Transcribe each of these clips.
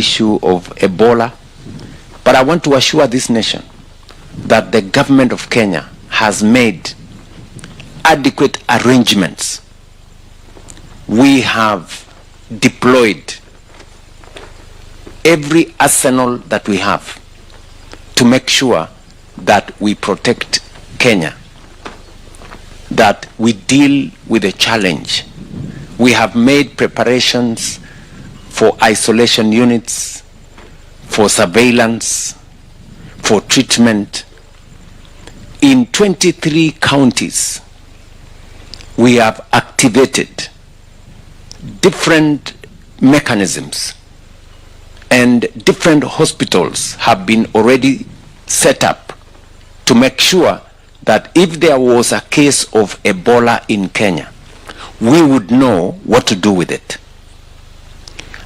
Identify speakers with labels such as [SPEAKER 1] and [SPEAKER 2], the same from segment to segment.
[SPEAKER 1] issue of Ebola. But I want to assure this nation that the government of Kenya has made adequate arrangements. We have deployed every arsenal that we have to make sure that we protect Kenya, that we deal with the challenge. We have made preparations for isolation units, for surveillance, for treatment. In 23 counties, we have activated different mechanisms, and different hospitals have been already set up to make sure that if there was a case of Ebola in Kenya, we would know what to do with it.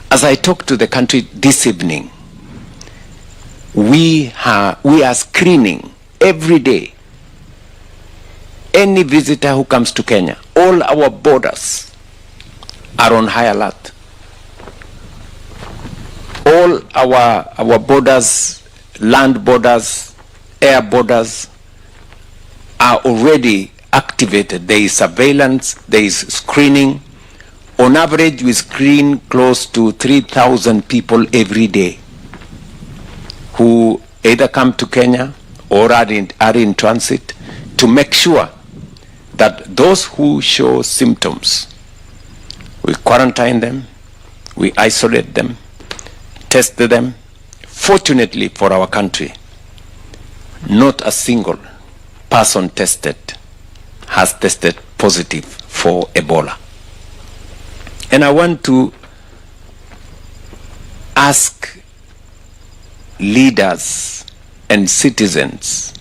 [SPEAKER 1] As I talk to the country this evening, we are screening every day any visitor who comes to Kenya. All our borders are on high alert. All our borders, land borders, air borders are already activated. There is surveillance, there is screening. On average, we screen close to 3,000 people every day who either come to Kenya or are in transit, to make sure that those who show symptoms, we quarantine them, we isolate them, test them. Fortunately for our country, not a single person tested has tested positive for Ebola. And I want to ask leaders and citizens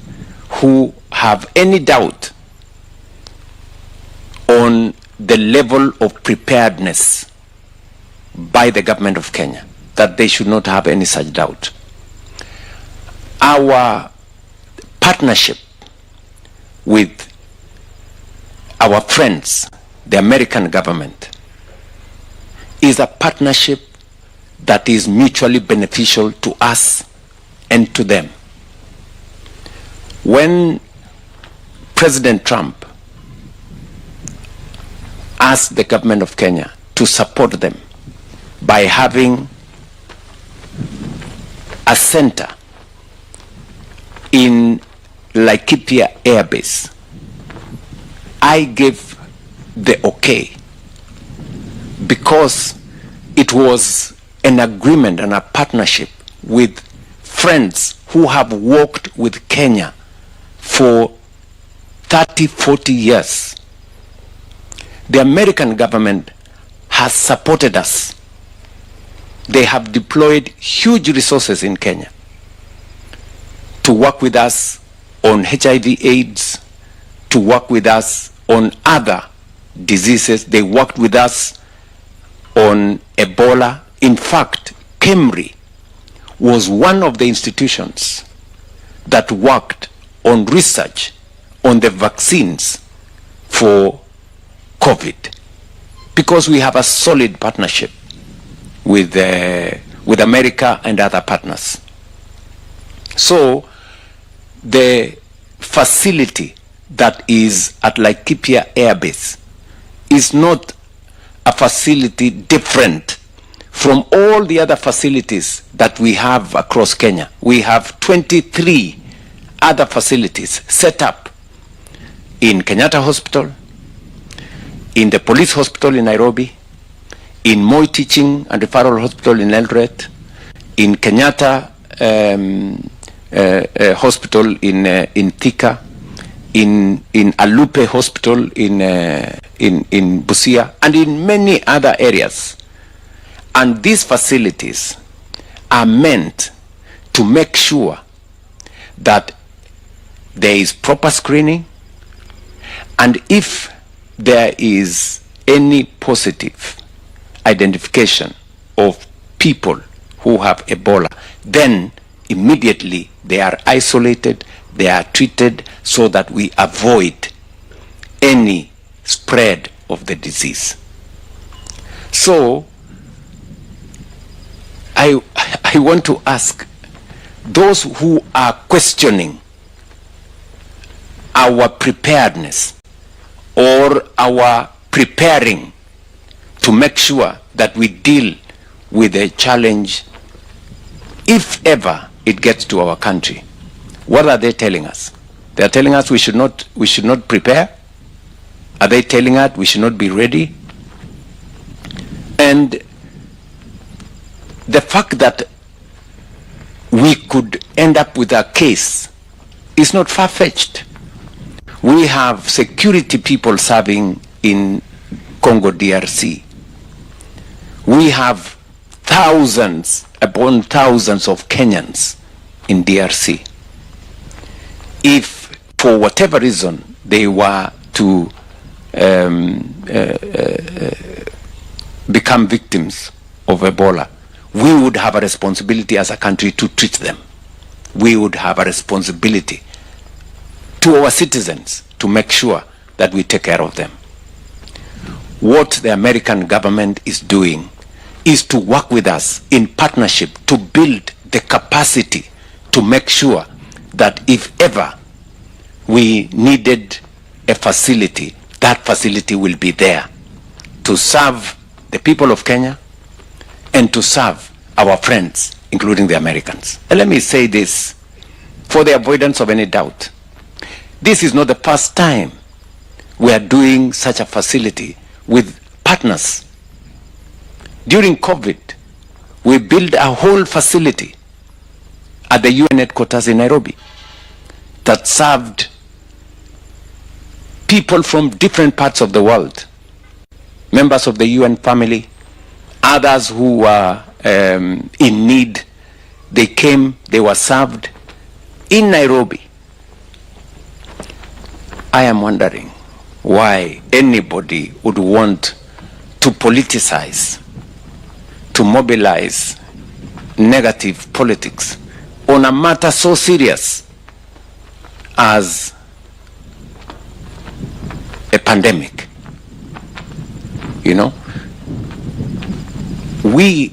[SPEAKER 1] who have any doubt on the level of preparedness by the government of Kenya, that they should not have any such doubt. Our partnership with our friends, the American government, is a partnership that is mutually beneficial to us and to them. When President Trump asked the government of Kenya to support them by having a center in Laikipia Air Base, I gave the okay, because it was an agreement and a partnership with friends who have worked with Kenya for 30, 40 years. The American government has supported us. They have deployed huge resources in Kenya to work with us on HIV/AIDS, to work with us on other diseases. They worked with us on Ebola. In fact, KEMRI was one of the institutions that worked on research on the vaccines for COVID, because we have a solid partnership with America and other partners. So the facility that is at Laikipia Air Base is not a facility different from all the other facilities that we have across Kenya. We have 23 other facilities set up in Kenyatta Hospital, in the police hospital in Nairobi, in Moi Teaching and Referral Hospital in Eldoret, in Kenyatta Hospital in Thika, in Alupe Hospital in Busia, and in many other areas. And these facilities are meant to make sure that there is proper screening, and if there is any positive identification of people who have Ebola, then immediately they are isolated, they are treated, so that we avoid any spread of the disease. So I I want to ask those who are questioning our preparedness or our preparing to make sure that we deal with a challenge, if ever it gets to our country, what are they telling us? They are telling us we should not prepare. Are they telling us we should not be ready? And the fact that we could end up with a case is not far-fetched. We have security people serving in Congo DRC. We have thousands upon thousands of Kenyans in DRC. If for whatever reason they were to become victims of Ebola, we would have a responsibility as a country to treat them. We would have a responsibility to our citizens to make sure that we take care of them. What the American government is doing is to work with us in partnership to build the capacity to make sure that if ever we needed a facility, that facility will be there to serve the people of Kenya and to serve our friends, including the Americans. And let me say this for the avoidance of any doubt. This is not the first time we are doing such a facility with partners. During COVID, we built a whole facility at the UN headquarters in Nairobi that served people from different parts of the world, members of the UN family, others who were in need. They came, they were served in Nairobi. I am wondering why anybody would want to politicize, to mobilize negative politics on a matter so serious as a pandemic. You know, we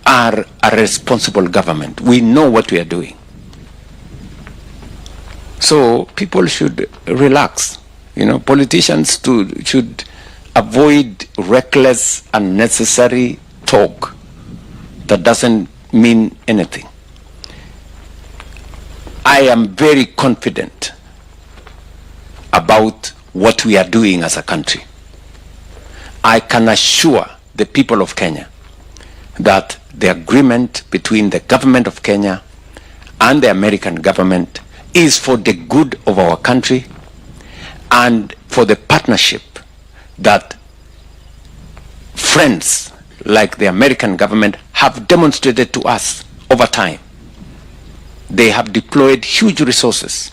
[SPEAKER 1] are a responsible government. We know what we are doing. So people should relax. You know, politicians should avoid reckless, unnecessary talk that doesn't mean anything. I am very confident about what we are doing as a country. I can assure the people of Kenya that the agreement between the government of Kenya and the American government is for the good of our country and for the partnership that friends like the American government have demonstrated to us over time. They have deployed huge resources